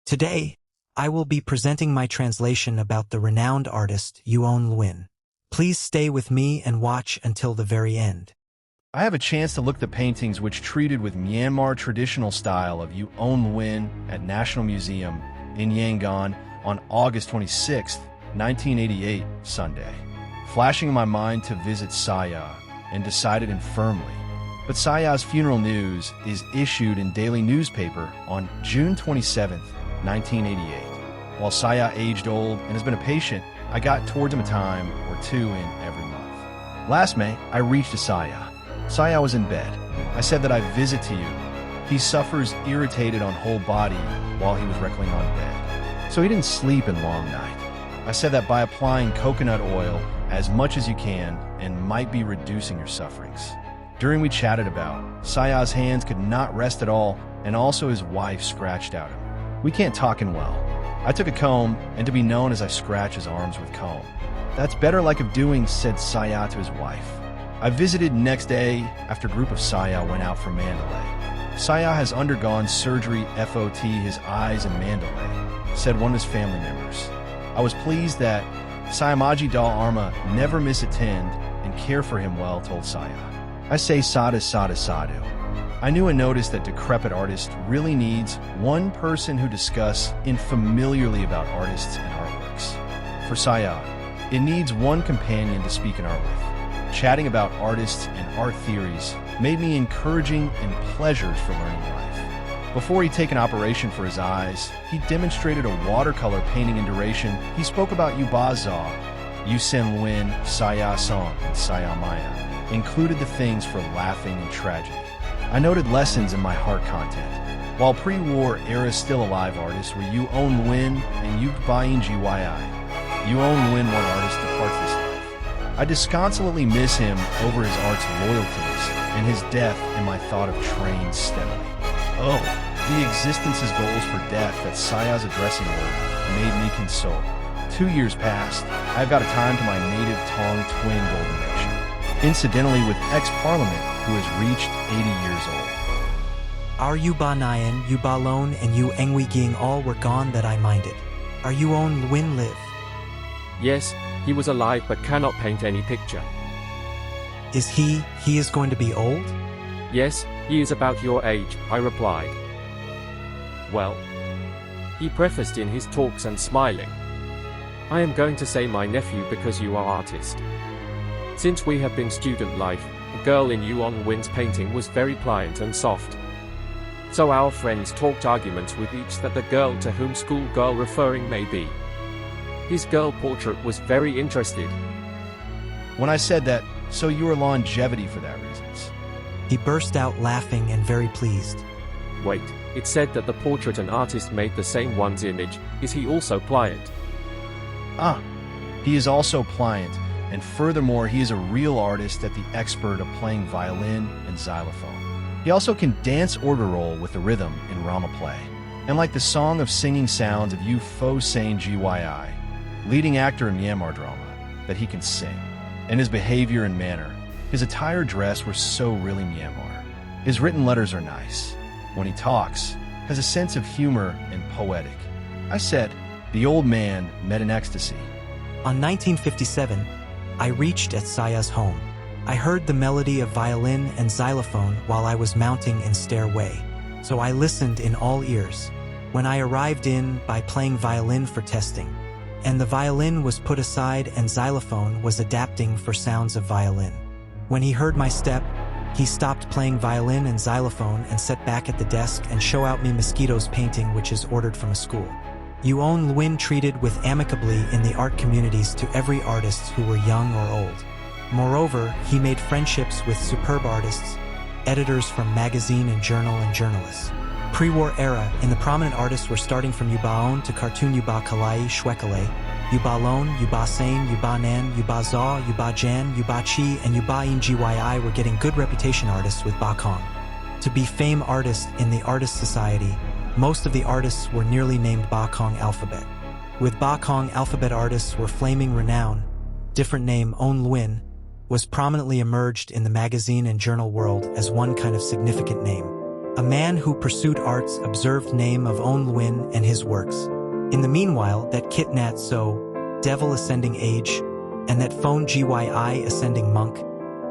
Today, I will be presenting my translation about the renowned artist U Nyo Win. Please stay with me and watch until the very end. I have a chance to look at the paintings which treated with Myanmar traditional style of U Nyo Win at National Museum in Yangon on August 26, 1988, Sunday. Flashing in my mind to visit Saya and decided infirmly. But Saya's funeral news is issued in daily newspaper on June 27, 1988. While Saya aged old and has been a patient, I got towards him a time or two in every month. Last May, I reached Saya. Saya was in bed. I said that I visit to you. He suffers irritated on whole body while he was reclining on bed. So he didn't sleep in long night. I said that by applying coconut oil as much as you can and might be reducing your sufferings. During we chatted about, Saya's hands could not rest at all, and also his wife scratched at him. We can't talk in well. I took a comb, and to be known as I scratch his arms with comb. That's better like of doing, said Saya to his wife. I visited next day after a group of Saya went out for Mandalay. Saya has undergone surgery FOT his eyes and Mandalay, said one of his family members. I was pleased that Sayamaji Da Arma never misattend and care for him well, told Saya. I say sadhu sadhu sadhu. I knew and noticed that decrepit artist really needs one person who discuss familiarly about artists and artworks. For Saya, it needs one companion to speak in art with. Chatting about artists and art theories made me encouraging and pleasures for learning life. Before he take an operation for his eyes, he demonstrated a watercolor painting in duration. He spoke about Yubaza, Yusen Lwin, Saya Song, and Saya Maya. Included the things for laughing and tragedy. I noted lessons in my heart content. While pre-war era still alive artists were U Nyo Win and Ukbayin Gyi. U Nyo Win, one artist, departs this life. I disconsolately miss him over his art's loyalties and his death in my thought of trains steadily. Oh, the existence's goals for death that Saya's addressing word made me console. 2 years past, I've got a time to my native Tong twin golden nation. Incidentally with ex-parliament who has reached 80 years old. Our Yuba Nyan, Yuba Lone, and Yu Engwi Ging all were gone that I minded. Our U Nyo Win live? Yes, he was alive but cannot paint any picture. Is he is going to be old? Yes, he is about your age, I replied. Well, he prefaced in his talks and smiling. I am going to say my nephew because you are artist. Since we have been student life, the girl in U Nyo Win's painting was very pliant and soft. So our friends talked arguments with each that the girl to whom school girl referring may be. His girl portrait was very interested. When I said that, so you are longevity for that reasons. He burst out laughing and very pleased. Wait, it said that the portrait an artist made the same one's image. Is he also pliant? Ah, he is also pliant. And furthermore, he is a real artist at the expert of playing violin and xylophone. He also can dance order roll with the rhythm in Rama play. And like the song of singing sounds of Yu Fo Sain Gyi, leading actor in Myanmar drama, that he can sing. And his behavior and manner, his attire dress were so really Myanmar. His written letters are nice. When he talks, has a sense of humor and poetic. I said, the old man met in ecstasy. On 1957, I reached at Saya's home. I heard the melody of violin and xylophone while I was mounting in stairway, so I listened in all ears. When I arrived in by playing violin for testing, and the violin was put aside and xylophone was adapting for sounds of violin. When he heard my step, he stopped playing violin and xylophone and sat back at the desk and show out me mosquitoes painting which is ordered from a school. U Nyo Win treated with amicably in the art communities to every artist who were young or old. Moreover, he made friendships with superb artists, editors from magazine and journalists. Pre-war era, in the prominent artists were starting from Yubaon to cartoon Yuba Kalai Shwekale, Yuba Lone, Yuba Sain, Yuba Nan, Yuba Za, Yuba Jan, Yuba Chi, and Yubayin Gyi were getting good reputation artists with Ba Kong. To be fame artists in the Artist Society, most of the artists were nearly named Ba Kong alphabet. With Ba Kong alphabet artists were flaming renown, different name Nyo Win, was prominently emerged in the magazine and journal world as one kind of significant name. A man who pursued arts observed name of Lwin and his works. In the meanwhile, that kit nat so, devil ascending age, and that phone gyi ascending monk,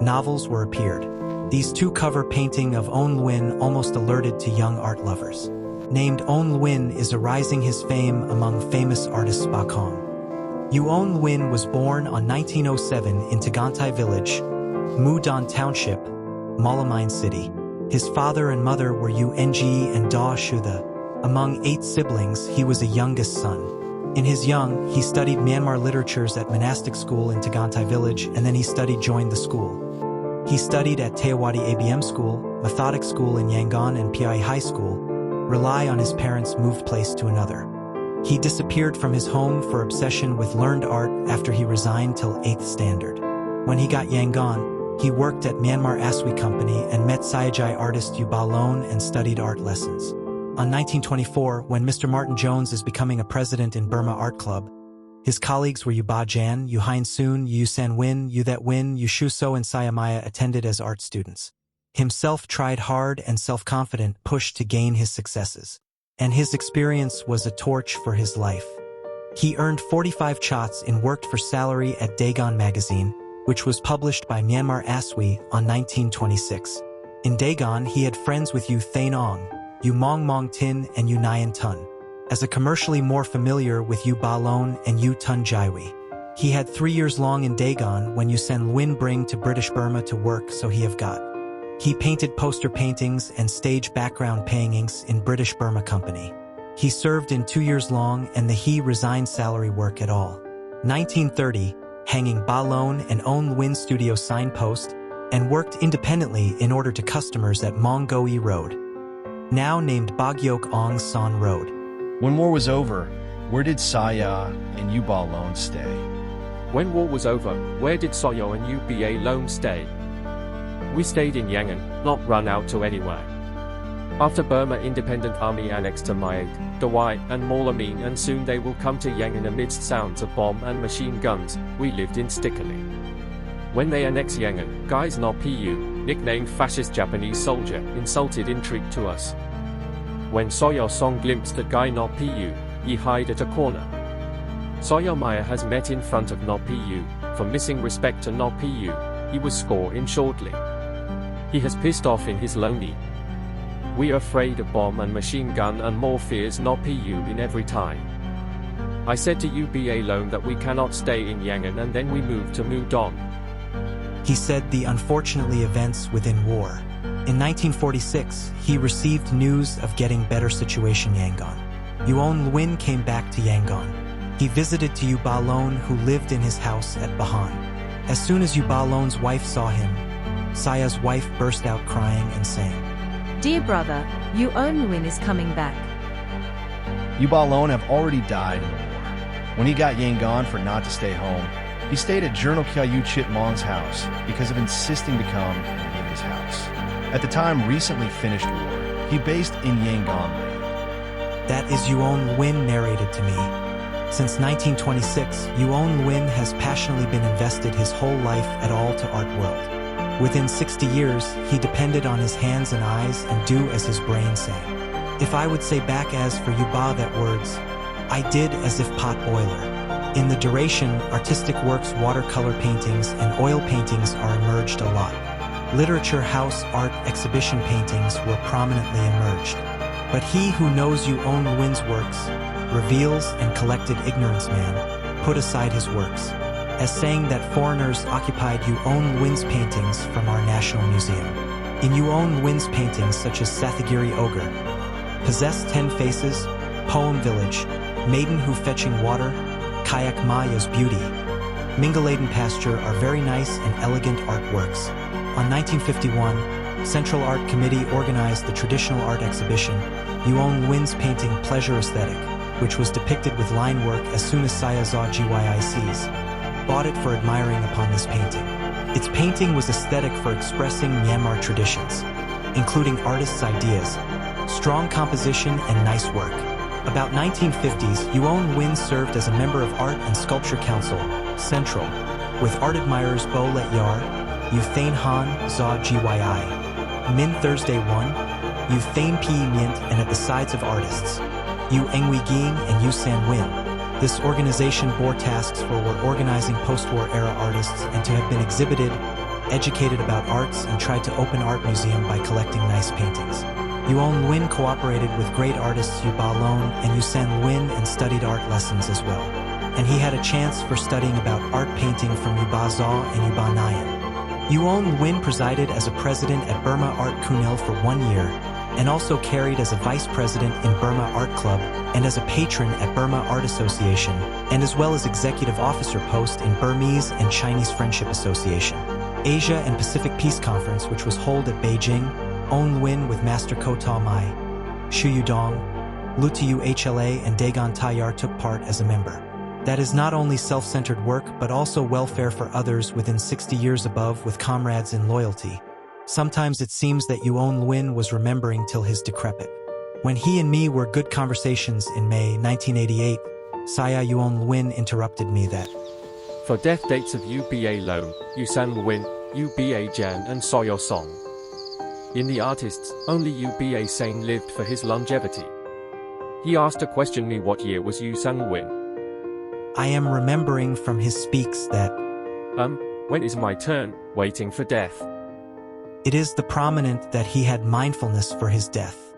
novels were appeared. These two cover painting of Lwin almost alerted to young art lovers. Named Lwin is arising his fame among famous artists Bakong. U Nyo was born on 1907 in Tagantai village, Mu-don Township, Malamine City. His father and mother were U Ng and Da Shutha. Among 8 siblings, he was a youngest son. In his young, he studied Myanmar literatures at monastic school in Tagantai village, and then he joined the school. He studied at Teawadi ABM School, Methodic School in Yangon and PI High School, rely on his parents' moved place to another. He disappeared from his home for obsession with learned art after he resigned till 8th standard. When he got Yangon, he worked at Myanmar Aswi Company and met Sayajai artist U Lwin and studied art lessons. On 1924, when Mr. Martin Jones is becoming a president in Burma Art Club, his colleagues were U Ba Jan, U Hein Soon, U San Win, U That Win, U Shu So and Sayamaya attended as art students. Himself tried hard and self-confident pushed to gain his successes. And his experience was a torch for his life. He earned 45 chots and worked for salary at Dagon magazine, which was published by Myanmar Aswi on 1926. In Dagon, he had friends with U Thain Ong, U Mong Mong Tin and U Nyan Tun. As a commercially more familiar with U Ba Lon and U Tun Jaiwi. He had 3 years long in Dagon when U Sen Lwin bring to British Burma to work so he have got. He painted poster paintings and stage background paintings in British Burma Company. He served in 2 years long and he resigned salary work at all. 1930, hanging Ba Lon and Lwin studio signpost, and worked independently in order to customers at Mongoi Road, now named Bagyok Ong San Road. When war was over, where did Saya and U Ba Lon stay? When war was over, where did Soyo and UBA Lone stay? We stayed in Yangon, not run out to anywhere. After Burma Independent Army annexed to Myat, Dawai, and Malamine, and soon they will come to Yangon amidst sounds of bomb and machine guns, we lived in Stickerly. When they annexed Yangon, guys No Pu, nicknamed fascist Japanese soldier, insulted intrigue to us. When Soyo Song glimpsed that guy No Pu, he hide at a corner. Soyo Maya has met in front of No Pu, for missing respect to No Pu, he was score in shortly. He has pissed off in his lonely. We are afraid of bomb and machine gun and more fears No Pu in every time. I said to UBA Lone that we cannot stay in Yangon and then we moved to Mu-don. He said the unfortunately events within war. In 1946, he received news of getting better situation Yangon. U Lwin came back to Yangon. He visited to U Ba Lon who lived in his house at Bahan. As soon as U Ba Lon's wife saw him, Saya's wife burst out crying and saying, "Dear brother, U Nyo is coming back." U Ba Lon have already died in the war. When he got Yangon for not to stay home, he stayed at Journal Kyayu Chit Mong's house because of insisting to come and live in his house. At the time recently finished war, he based in Yangon land. That is U Nyo narrated to me. Since 1926, U Nyo has passionately been invested his whole life at all to art world. Within 60 years, he depended on his hands and eyes and do as his brain sang. If I would say back as for you ba that words, I did as if pot boiler. In the duration, artistic works, watercolor paintings and oil paintings are emerged a lot. Literature house art exhibition paintings were prominently emerged. But he who knows U Nyo's works, reveals and collected ignorance man, put aside his works, as saying that foreigners occupied U Nyo's paintings from our National Museum. In U Nyo's paintings such as Sathagiri Ogre, Possess 10 Faces, Poem Village, Maiden Who Fetching Water, Kayak Maya's Beauty, Mingaladen Pasture are very nice and elegant artworks. On 1951, Central Art Committee organized the traditional art exhibition, U Nyo's painting Pleasure Aesthetic, which was depicted with line work as soon as Saya saw GYICs, bought it for admiring upon this painting. Its painting was aesthetic for expressing Myanmar traditions, including artists' ideas, strong composition and nice work. About 1950s, U Nyo served as a member of Art and Sculpture Council, Central, with art admirers Bo Let Yar, U Thain Han, Za GYI, Min Thursday 1, U Thame Pi Myint and at the sides of artists, U Engwi Ging and U San Win. This organization bore tasks for organizing post-war era artists and to have been exhibited, educated about arts and tried to open art museum by collecting nice paintings. U Lwin cooperated with great artists U Ba Lone and U San Lwin and studied art lessons as well. And he had a chance for studying about art painting from U Ba Zaw and U Ba Nyan. U Lwin presided as a president at Burma Art Kunil for 1 year, and also carried as a vice president in Burma Art Club and as a patron at Burma Art Association, and as well as executive officer post in Burmese and Chinese Friendship Association. Asia and Pacific Peace Conference, which was held at Beijing, Lwin with Master Ko Ta Mai, Shu Yudong, Lutu Hla and Dagon Tayar took part as a member. That is not only self-centered work but also welfare for others within 60 years above with comrades in loyalty. Sometimes it seems that U Lwin was remembering till his decrepit. When he and me were good conversations in May 1988, Saya U Lwin interrupted me that For death dates of UBA Lone, U San Lwin, UBA Jan and Soyo Song. In the artists, only UBA Sane lived for his longevity. He asked a question me what year was U San Lwin. I am remembering from his speaks that when is my turn, waiting for death. It is the prominent that he had mindfulness for his death.